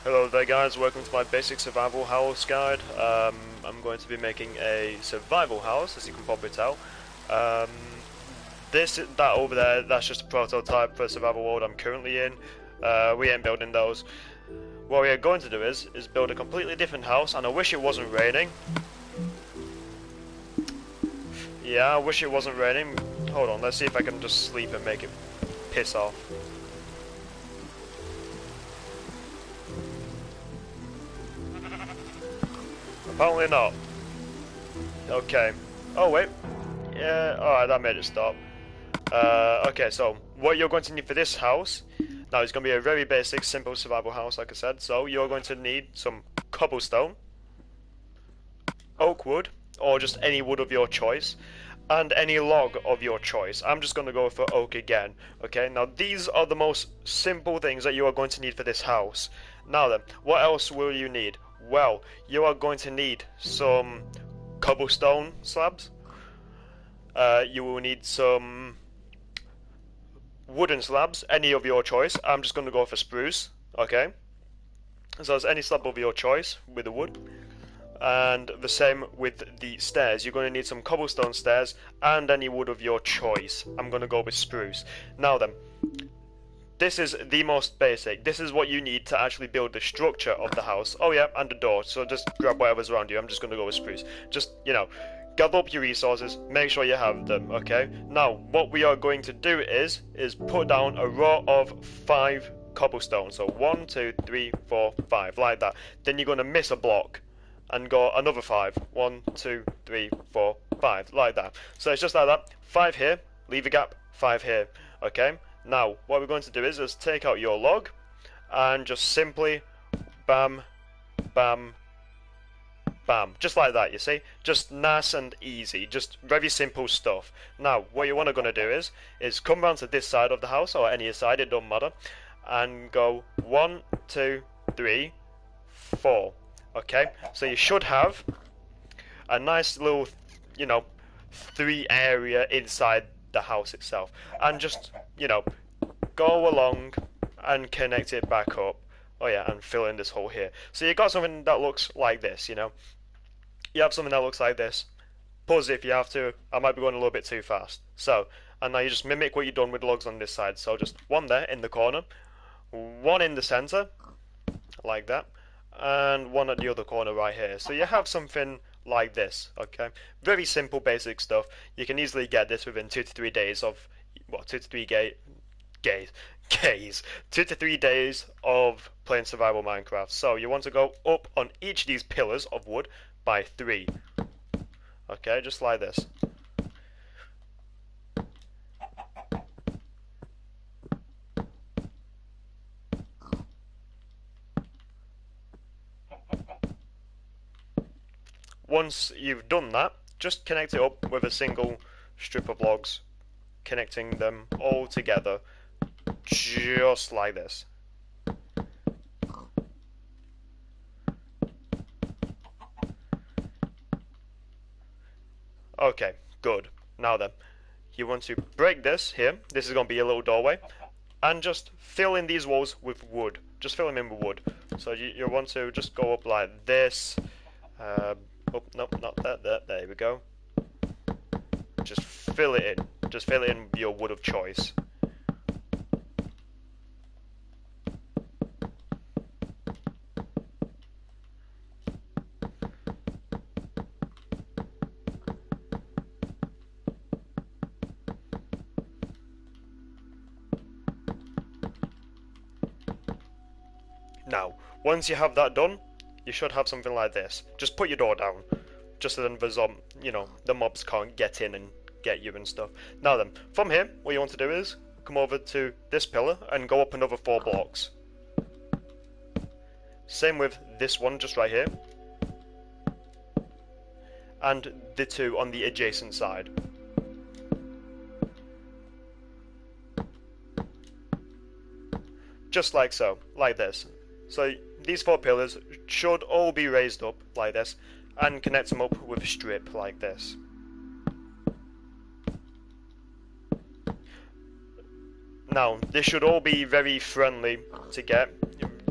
Hello there guys, welcome to my basic survival house guide. I'm going to be making a survival house, as you can probably tell. Um, that over there, that's just a prototype for survival world I'm currently in. We ain't building those. What we are going to do is build a completely different house, and I wish it wasn't raining. Yeah, I wish it wasn't raining. Hold on, let's see if I can just sleep and make it piss off. Apparently not. Okay. Oh wait. Yeah, alright, that made it stop. Okay, so what you're going to need for this house, now it's going to be a very basic, simple survival house, like I said. So you're going to need some cobblestone, oak wood, or just any wood of your choice, and any log of your choice. I'm just going to go for oak again. Okay, now these are the most simple things that you are going to need for this house. Now then, what else will you need? Well, you are going to need some cobblestone slabs. You will need some wooden slabs, any of your choice. I'm just going to go for spruce, okay? So it's any slab of your choice with the wood. And the same with the stairs. You're going to need some cobblestone stairs and any wood of your choice. I'm going to go with spruce. Now then, this is the most basic. This is what you need to actually build the structure of the house. Oh yeah, and the door. So just grab whatever's around you. I'm just going to go with spruce. Just, gather up your resources, make sure you have them, okay? Now, what we are going to do is put down a row of 5 cobblestone. So 1, 2, 3, 4, 5, like that. Then you're going to miss a block and go another 5. 1, 2, 3, 4, 5, like that. So it's just like that. 5 here, leave a gap, 5 here, okay? Now, what we're going to do is just take out your log and just simply bam, bam, bam, just like that, you see? Just nice and easy, just very simple stuff. Now, what you want to do is come round to this side of the house, or any side, it don't matter, and go 1, 2, 3, 4, okay? So you should have a nice little, 3 area inside the house itself, and just, go along and connect it back up. Oh yeah, and fill in this hole here. So you got something that looks like this, You have something that looks like this. Pause it if you have to. I might be going a little bit too fast. So, and now you just mimic what you've done with logs on this side. So just one there in the corner, one in the center, like that, and one at the other corner right here. So you have something like this, okay? Very simple, basic stuff. You can easily get this within 2 to 3 days of, 2 to 3 gays. 2 to 3 days of playing survival Minecraft. So you want to go up on each of these pillars of wood by 3. Okay, just like this. Once you've done that, just connect it up with a single strip of logs, connecting them all together, just like this. Okay, good. Now then, you want to break this here. This is going to be a little doorway, and just fill in these walls with wood. Just fill them in with wood. So you want to just go up like this. Oh, nope, not that. There we go. Just fill it in. Just fill it in with your wood of choice. Now, once you have that done, you should have something like this. Just put your door down, just so then the mobs can't get in and get you and stuff. Now then, from here, what you want to do is come over to this pillar and go up another 4 blocks. Same with this one just right here, and the 2 on the adjacent side. Just like so, like this. So these 4 pillars should all be raised up like this, and connect them up with a strip like this. Now, this should all be very friendly to get.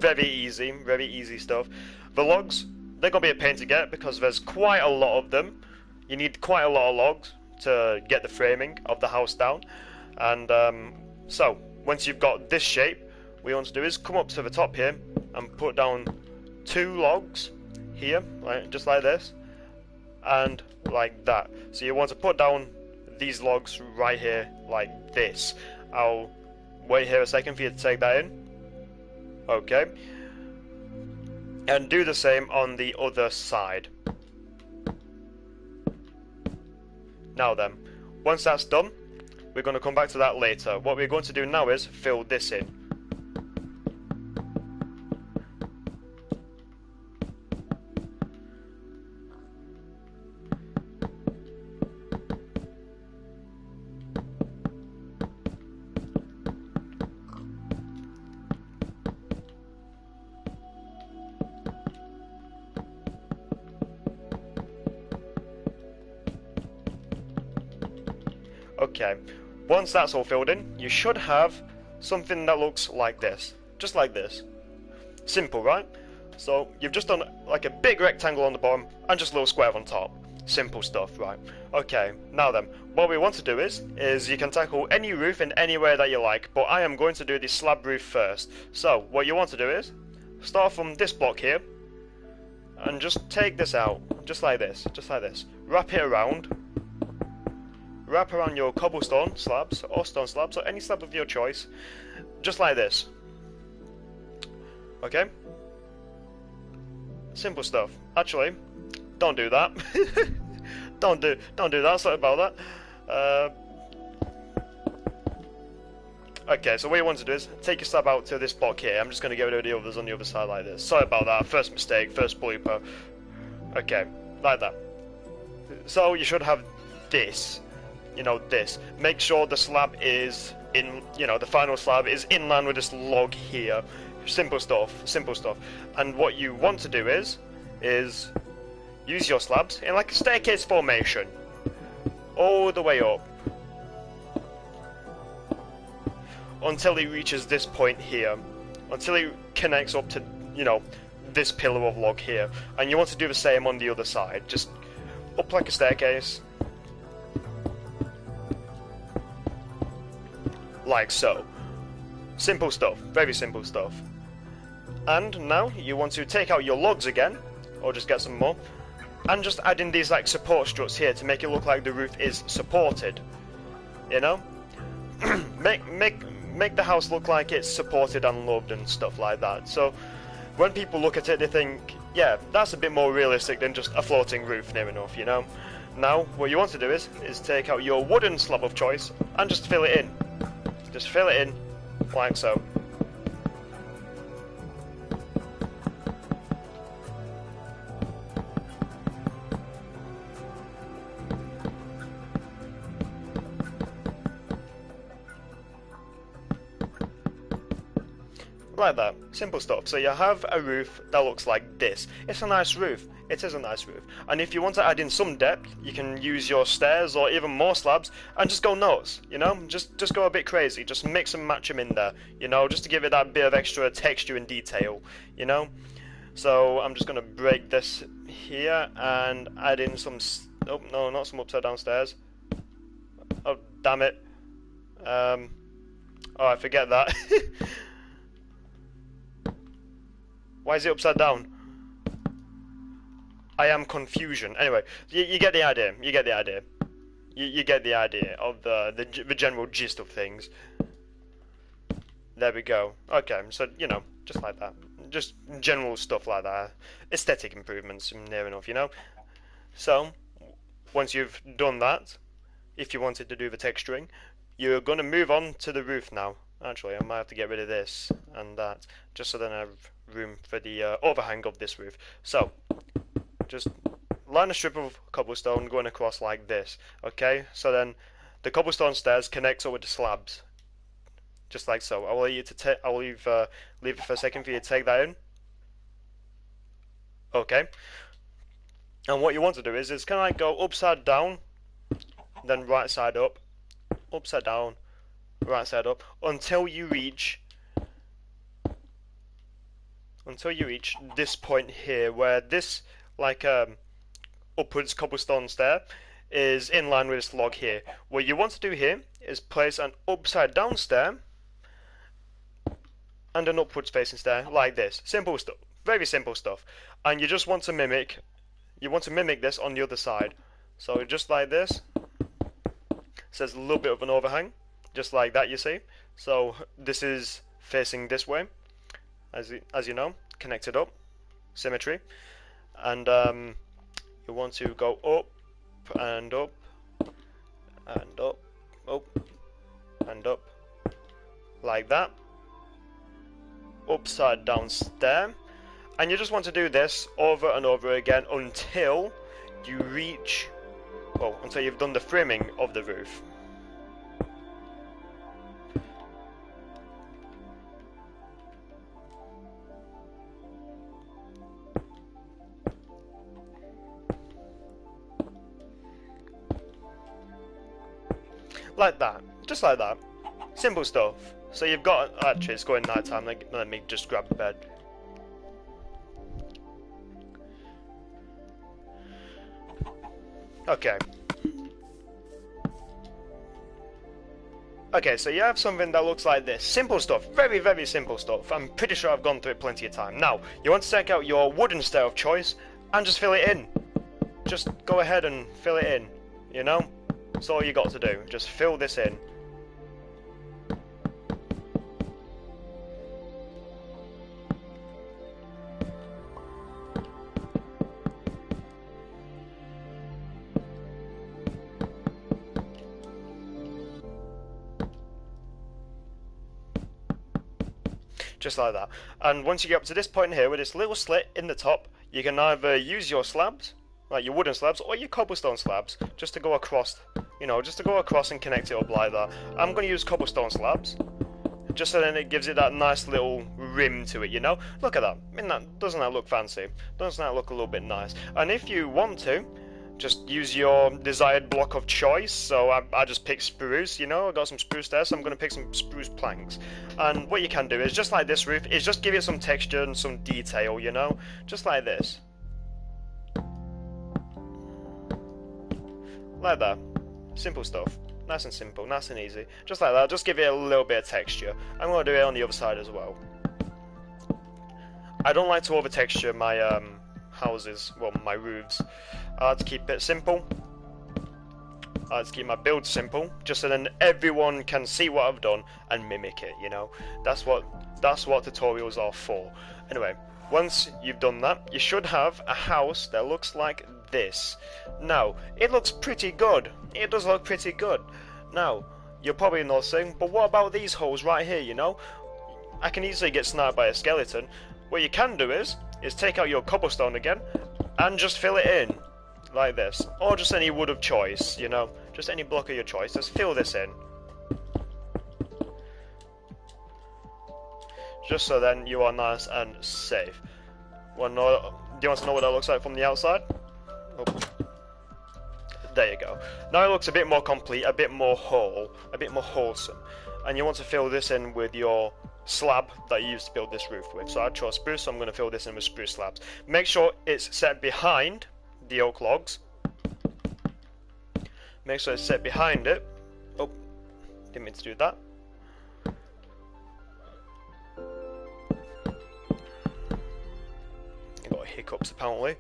very easy stuff. The logs, they're gonna be a pain to get because there's quite a lot of them. You need quite a lot of logs to get the framing of the house down. And so once you've got this shape, what you want to do is come up to the top here and put down 2 logs here, just like this, and like that. So you want to put down these logs right here like this. I'll wait here a second for you to take that in. Okay. And do the same on the other side. Now then, once that's done, we're going to come back to that later. What we're going to do now is fill this in. Okay, once that's all filled in, you should have something that looks like this. Just like this. Simple, right? So, you've just done like a big rectangle on the bottom and just a little square on top. Simple stuff, right? Okay, now then, what we want to do is you can tackle any roof in any way that you like, but I am going to do the slab roof first. So, what you want to do is, start from this block here, and just take this out, just like this, wrap it around, wrap around your cobblestone slabs, or stone slabs, or any slab of your choice, just like this. Okay? Simple stuff. Actually, don't do that. don't do that, sorry about that. Okay, so what you want to do is take your slab out to this block here. I'm just going to get rid of the others on the other side like this. Sorry about that, first mistake, first blooper. Okay, like that. So you should have this, you know, this. Make sure the slab is in, you know, the final slab is in line with this log here. Simple stuff, simple stuff. And what you want to do is use your slabs in like a staircase formation, all the way up, until it reaches this point here, until it connects up to, you know, this pillar of log here. And you want to do the same on the other side, just up like a staircase, like so. Simple stuff, very simple stuff. And now you want to take out your logs again, or just get some more, and just add in these like support struts here to make it look like the roof is supported, you know. make the house look like it's supported and loved and stuff like that. So when people look at it, they think, yeah, that's a bit more realistic than just a floating roof near enough, you know. Now what you want to do is take out your wooden slab of choice and just fill it in. Just fill it in like so. Like that. Simple stuff. So you have a roof that looks like this. It's a nice roof. It is a nice roof. And if you want to add in some depth, you can use your stairs or even more slabs and just go nuts, you know? Just go a bit crazy. Just mix and match them in there, you know, just to give it that bit of extra texture and detail, you know? So I'm just going to break this here and add in some... Oh, no, not some upside down stairs. Oh, damn it. Oh, I forget that. Why is it upside down? I am confusion. Anyway, you get the idea. You get the idea. You get the idea of the general gist of things. There we go. Okay, so, you know, just like that. Just general stuff like that. Aesthetic improvements, near enough, you know? So, once you've done that, if you wanted to do the texturing, you're going to move on to the roof now. Actually, I might have to get rid of this and that, just so then I have room for the overhang of this roof. So, just line a strip of cobblestone going across like this, okay? So then, the cobblestone stairs connects up with the slabs, just like so. I will leave it for a second for you to take that in. Okay. And what you want to do is kind of like go upside down, then right side up, upside down, right side up, until you reach until you reach this point here, where this like upwards cobblestone stair is in line with this log here. What you want to do here is place an upside down stair and an upwards facing stair like this. Simple stuff, very simple stuff. And you just want to mimic, this on the other side. So just like this. So there's a little bit of an overhang, just like that, you see. So this is facing this way, as you know, connected up, symmetry. And you want to go up and up and up, up and up, like that. Upside down stair, and you just want to do this over and over again until you reach, well, until you've done the framing of the roof. Like that, just like that. Simple stuff. So you've got, actually it's going night time, let me just grab the bed. Okay. Okay, so you have something that looks like this. Simple stuff, very, very simple stuff. I'm pretty sure I've gone through it plenty of time. Now, you want to take out your wooden stair of choice and just fill it in. Just go ahead and fill it in, you know? That's all you got to do, just fill this in. Just like that. And once you get up to this point here with this little slit in the top, you can either use your slabs, like your wooden slabs, or your cobblestone slabs, just to go across, you know, just to go across and connect it up like that. I'm going to use cobblestone slabs, just so then it gives it that nice little rim to it, you know? Look at that. I mean, doesn't that look fancy? Doesn't that look a little bit nice? And if you want to, just use your desired block of choice. So I just picked spruce, you know, I got some spruce there, so I'm going to pick some spruce planks. And what you can do is, just like this roof, is just give it some texture and some detail, you know, just like this. Like that. Simple stuff. Nice and simple, nice and easy. Just like that, just give it a little bit of texture. I'm going to do it on the other side as well. I don't like to over texture my houses, well, my roofs. I like to keep it simple. I like to keep my build simple, just so then everyone can see what I've done and mimic it, you know. That's what tutorials are for. Anyway, once you've done that, you should have a house that looks like this. Now, it looks pretty good. It does look pretty good. Now, you're probably not saying, but what about these holes right here, you know? I can easily get sniped by a skeleton. What you can do is take out your cobblestone again and just fill it in like this, or just any wood of choice, you know, just any block of your choice. Just fill this in, just so then you are nice and safe. Do you want to know what that looks like from the outside? Oh. There you go. Now it looks a bit more complete, a bit more whole, a bit more wholesome. And you want to fill this in with your slab that you used to build this roof with. So I chose spruce, so I'm going to fill this in with spruce slabs. Make sure it's set behind the oak logs. Make sure it's set behind it. Oh, didn't mean to do that. I got hiccups apparently.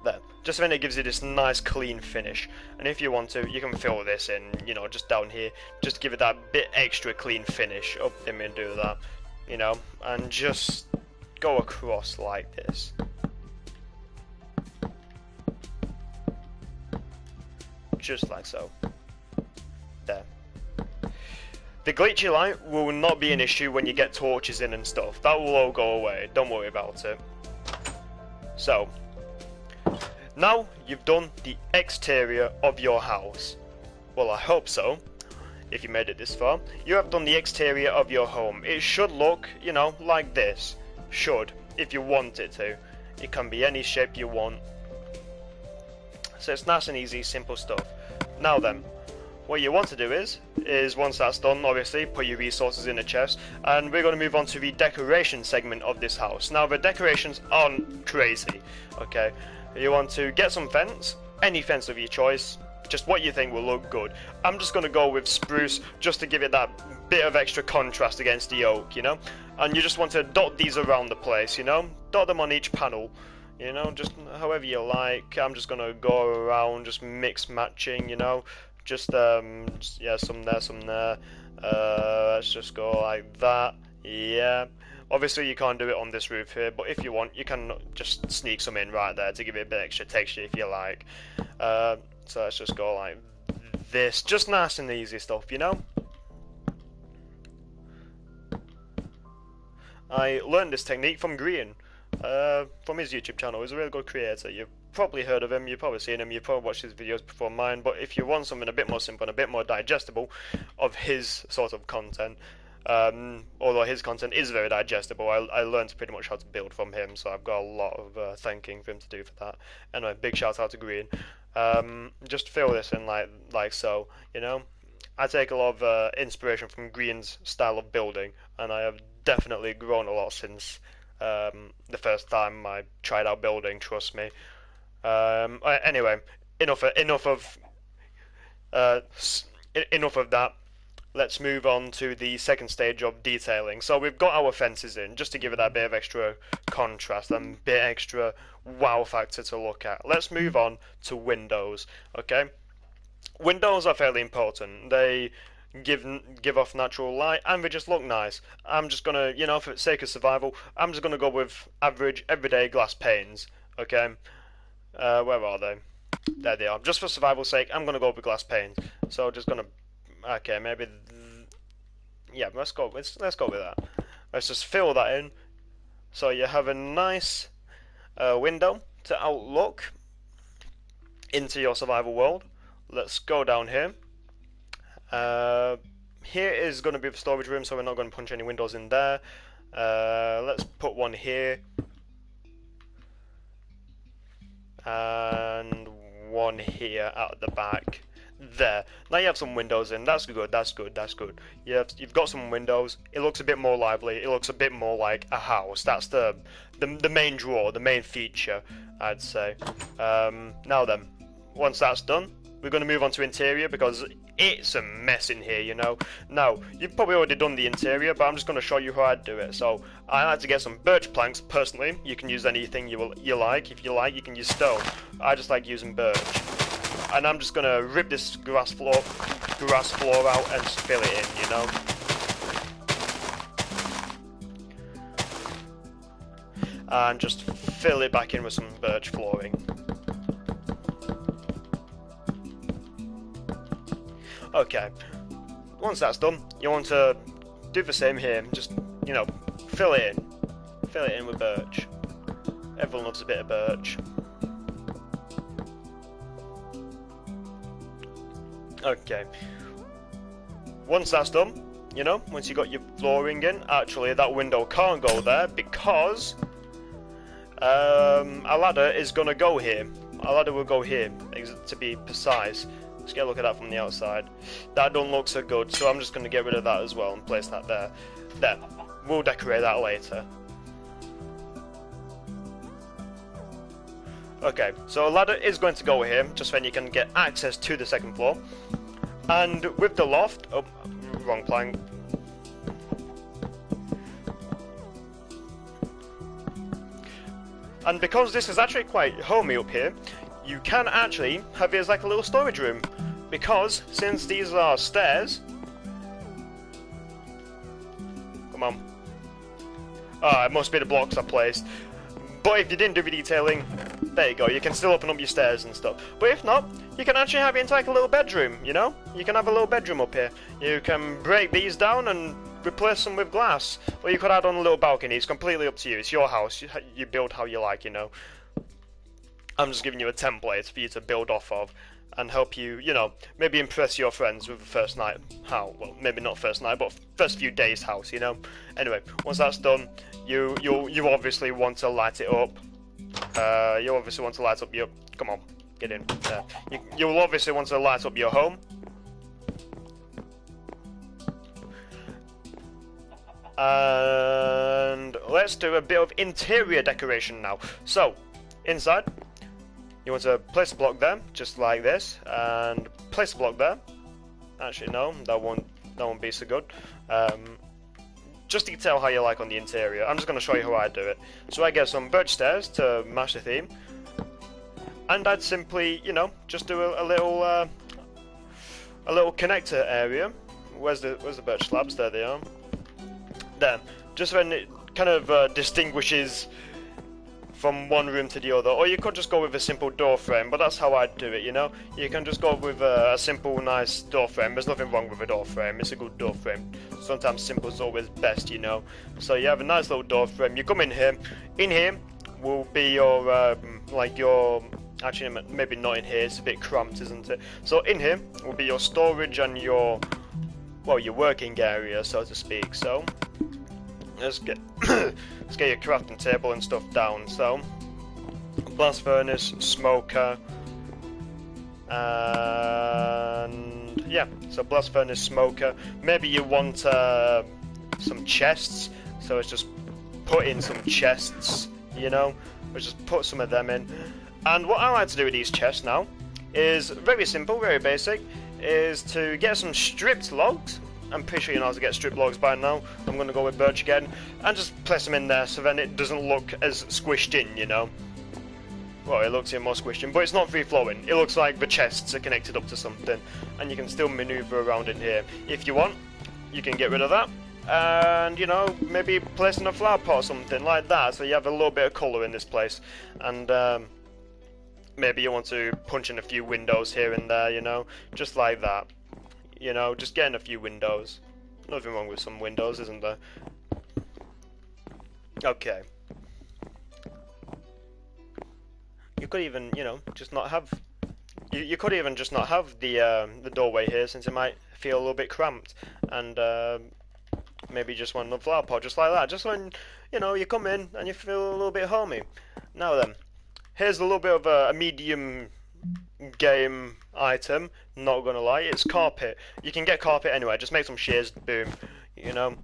There. Just then it gives you this nice clean finish. And if you want to, you can fill this in, you know, just down here. Just give it that bit extra clean finish. Oh, didn't mean to do that. You know, and just go across like this. Just like so. There. The glitchy light will not be an issue when you get torches in and stuff. That will all go away. Don't worry about it. So, now you've done the exterior of your house. Well, I hope so. If you made it this far, you have done the exterior of your home. It should look, you know, like this. Should, if you want it to. It can be any shape you want. So it's nice and easy, simple stuff. Now then, what you want to do is once that's done, obviously, put your resources in a chest, and we're going to move on to the decoration segment of this house. Now, the decorations aren't crazy, okay? You want to get some fence, any fence of your choice, just what you think will look good. I'm just going to go with spruce, just to give it that bit of extra contrast against the oak, you know? And you just want to dot these around the place, you know? Dot them on each panel. You know, just however you like. I'm just gonna go around, just mix matching, you know. Just yeah, some there, some there. Let's just go like that. Yeah. Obviously, you can't do it on this roof here, but if you want, you can just sneak some in right there to give it a bit extra texture if you like. So let's just go like this. Just nice and easy stuff, you know. I learned this technique from Grian. From his YouTube channel. He's a really good creator. You've probably heard of him, you've probably seen him, you've probably watched his videos before mine, but if you want something a bit more simple and a bit more digestible of his sort of content, although his content is very digestible, I learned pretty much how to build from him, so I've got a lot of thanking for him to do for that. Anyway, big shout out to Grian. Just fill this in like so, you know. I take a lot of inspiration from Grian's style of building, and I have definitely grown a lot since the first time I tried out building, trust me. Anyway, enough of that. Let's move on to the second stage of detailing. So we've got our fences in, just to give it that bit of extra contrast and bit extra wow factor to look at. Let's move on to windows, okay? Windows are fairly important. They give off natural light and they just look nice. I'm just gonna, you know, for the sake of survival, I'm just gonna go with average everyday glass panes, okay? Where are they? There they are. Just for survival's sake, I'm gonna go with glass panes. So just gonna, okay, maybe, yeah, let's go with that. Let's just fill that in, so you have a nice window to outlook into your survival world. Let's go down here. Here is going to be the storage room, so we're not going to punch any windows in there. Let's put one here. And one here at the back. There. Now you have some windows in. That's good, that's good, that's good. You've got some windows. It looks a bit more lively. It looks a bit more like a house. That's the main draw, the main feature, I'd say. Now then, once that's done, we're going to move on to interior because it's a mess in here, you know. Now, you've probably already done the interior, but I'm just going to show you how I'd do it. So, I like to get some birch planks, personally. You can use anything you like. If you like, you can use stone. I just like using birch. And I'm just going to rip this grass floor out and just fill it in, you know. And just fill it back in with some birch flooring. Okay, once that's done, you want to do the same here. Just, you know, fill it in with birch. Everyone loves a bit of birch. Okay, once that's done, you know, once you got your flooring in, actually that window can't go there because a ladder is gonna go here. A ladder will go here, to be precise. Let's get a look at that from the outside. That don't look so good, so I'm just going to get rid of that as well and place that there. There. We'll decorate that later. Okay, so a ladder is going to go here, just when you can get access to the second floor. And with the loft... Oh, wrong plank. And because this is actually quite homey up here, you can actually have it as like a little storage room, because since these are stairs, come on, it must be the blocks I placed, but if you didn't do the detailing, there you go, you can still open up your stairs and stuff. But if not, you can actually have it into like a little bedroom, you know, you can have a little bedroom up here. You can break these down and replace them with glass, or you could add on a little balcony. It's completely up to you, it's your house, you build how you like, you know. I'm just giving you a template for you to build off of and help you, you know, maybe impress your friends with the first night house. Well, maybe not first night, but first few days house, you know. Anyway, once that's done, you obviously want to light it up. You obviously want to light up your... Come on, get in there. You'll obviously want to light up your home. And let's do a bit of interior decoration now. So, inside, you want to place a block there, just like this, and place a block there. Actually, no, that won't be so good. Just to tell how you like on the interior, I'm just going to show you how I do it. So I get some birch stairs to match the theme, and I'd simply, you know, just do a little connector area. Where's the birch slabs? There they are. There, just when it kind of distinguishes from one room to the other, or you could just go with a simple door frame, but that's how I'd do it, you know. You can just go with a simple, nice door frame. There's nothing wrong with a door frame. It's a good door frame. Sometimes simple is always best, you know. So you have a nice little door frame. You come in here. In here will be your actually maybe not in here. It's a bit cramped, isn't it? So in here will be your storage and your working area, so to speak. So let's get your crafting table and stuff down. So blast furnace, smoker, and yeah, so blast furnace, smoker. Maybe you want some chests, so let's just put in some chests, you know. Let's just put some of them in. And what I like to do with these chests now is very simple, very basic, is to get some stripped logs. I'm pretty sure you know how to get stripped logs by now. I'm going to go with birch again, and just place them in there so then it doesn't look as squished in, you know. Well, it looks even more squished in, but it's not free-flowing. It looks like the chests are connected up to something, and you can still maneuver around in here. If you want, you can get rid of that, and, you know, maybe place in a flower pot or something like that, so you have a little bit of colour in this place. And maybe you want to punch in a few windows here and there, you know, just like that. You know, just getting a few windows. Nothing wrong with some windows, isn't there? Okay. You could even, you know, just not have... You could even just not have the doorway here, since it might feel a little bit cramped. And maybe just want another flower pot, just like that. Just when, you know, you come in and you feel a little bit homey. Now then, here's a little bit of a medium game item, not gonna lie. It's carpet. You can get carpet anywhere, just make some shears, boom, you know.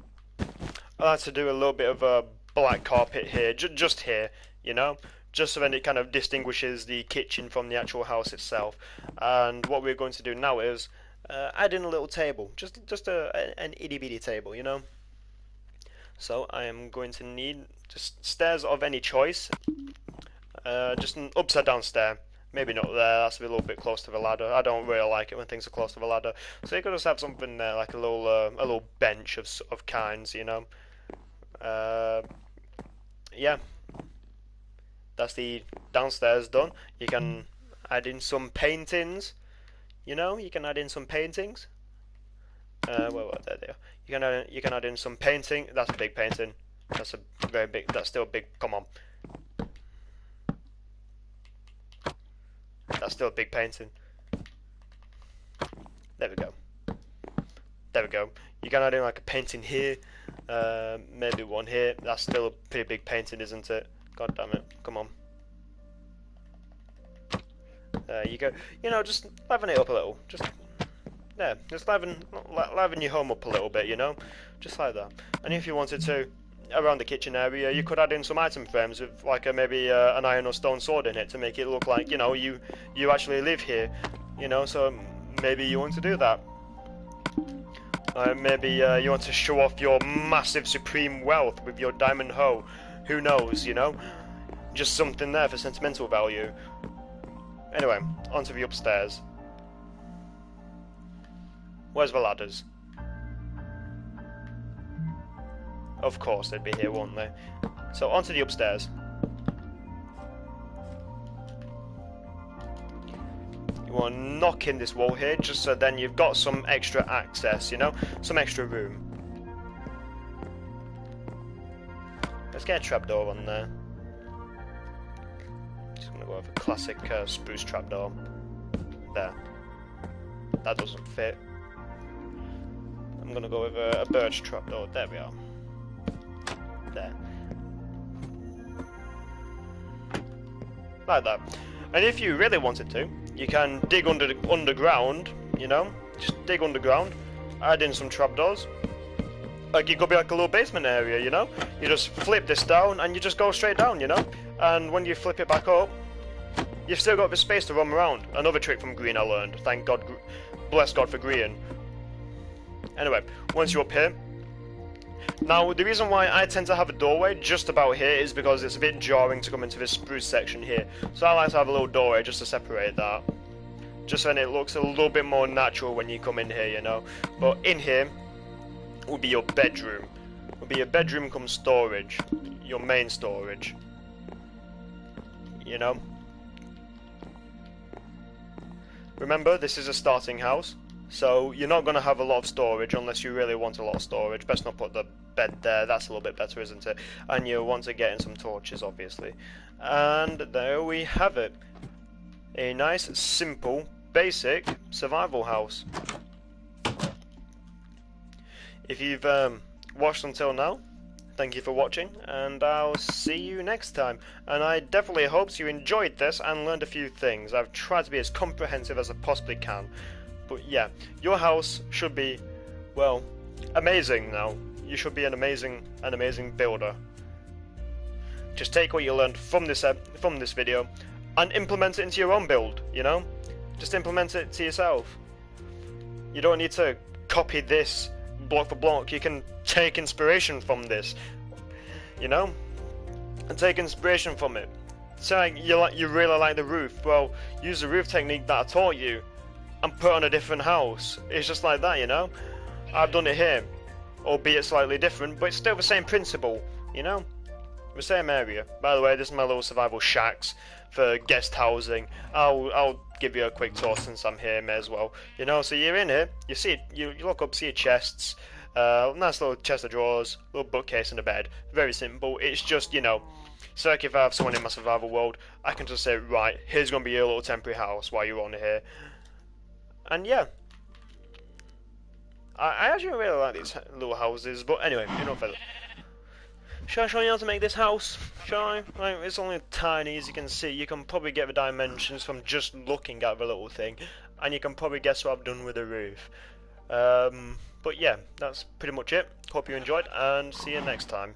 I like to do a little bit of a black carpet here, just here, you know, just so then it kind of distinguishes the kitchen from the actual house itself. And what we're going to do now is add in a little table, just an itty bitty table, you know. So I am going to need just stairs of any choice, just an upside down stair. Maybe not there, that's a little bit close to the ladder. I don't really like it when things are close to the ladder. So you could just have something there, like a little bench of kinds, you know. Yeah. That's the downstairs done. You can add in some paintings, you know, you can add in some paintings. Well, there they are. You can add in some painting. That's a big painting. That's a very big, that's still big, come on. That's still a big painting. There we go. There we go. You can add in like a painting here, maybe one here. That's still a pretty big painting, isn't it? God damn it! Come on. There you go. You know, just liven it up a little. Just there. Just liven your home up a little bit. You know, just like that. And if you wanted to, around the kitchen area, you could add in some item frames with like maybe an iron or stone sword in it to make it look like, you know, you actually live here, you know. So maybe you want to do that. Maybe you want to show off your massive supreme wealth with your diamond hoe. Who knows, you know? Just something there for sentimental value. Anyway, onto the upstairs. Where's the ladders? Of course they'd be here, won't they? So onto the upstairs. You want to knock in this wall here, just so then you've got some extra access, you know? Some extra room. Let's get a trapdoor on there. Just gonna go with a classic spruce trapdoor. There. That doesn't fit. I'm gonna go with a birch trapdoor. There we are. There. Like that. And if you really wanted to, you can dig underground, you know, just dig underground, add in some trapdoors, Like, it could be like a little basement area, you know? You just flip this down and you just go straight down, you know? And when you flip it back up, you've still got the space to roam around. Another trick from Green I learned. Thank God, bless God for Green. Anyway, once you're up here, now the reason why I tend to have a doorway just about here is because it's a bit jarring to come into this spruce section here. So I like to have a little doorway just to separate that. Just so it looks a little bit more natural when you come in here, you know? But in here will be your bedroom. Will be your bedroom come storage. Your main storage. You know? Remember, this is a starting house, so you're not going to have a lot of storage unless you really want a lot of storage. Best not put the bed there, that's a little bit better, isn't it? And you want to get in some torches, obviously. And there we have it. A nice, simple, basic survival house. If you've watched until now, thank you for watching, and I'll see you next time. And I definitely hope you enjoyed this and learned a few things. I've tried to be as comprehensive as I possibly can. But yeah, your house should be, well, amazing now. You should be an amazing builder. Just take what you learned from this video and implement it into your own build, you know? Just implement it to yourself. You don't need to copy this block for block. You can take inspiration from this, you know, and take inspiration from it. So you really like the roof, well, use the roof technique that I taught you and put on a different house. It's just like that, you know. I've done it here, albeit slightly different, but it's still the same principle, you know, the same area. By the way, this is my little survival shacks for guest housing. I'll give you a quick tour since I'm here, may as well. You know, so you're in here, you see it, you look up, see your chests, nice little chest of drawers, little bookcase and a bed. Very simple. It's just, you know, so like if I have someone in my survival world, I can just say, right, here's gonna be your little temporary house while you're on here. And yeah, I actually really like these little houses. But anyway, enough of that. Shall I show you how to make this house? Shall I? Like, it's only tiny, as you can see. You can probably get the dimensions from just looking at the little thing, and you can probably guess what I've done with the roof. But yeah, that's pretty much it. Hope you enjoyed, and see you next time.